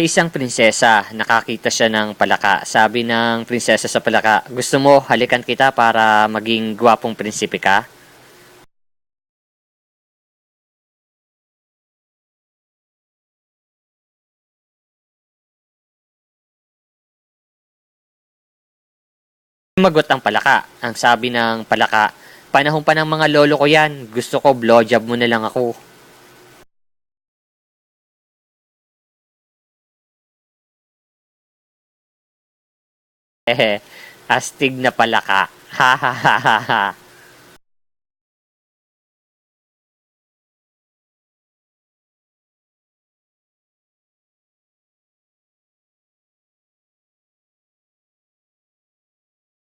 Isang prinsesa, nakakita siya ng palaka. Sabi ng prinsesa sa palaka, gusto mo halikan kita para maging gwapong prinsipe ka? Sumagot ang palaka. Ang sabi ng palaka, panahon pa ng mga lolo ko yan. Gusto ko blowjob mo na lang ako. Astig na palaka. Ha ha ha ha ha.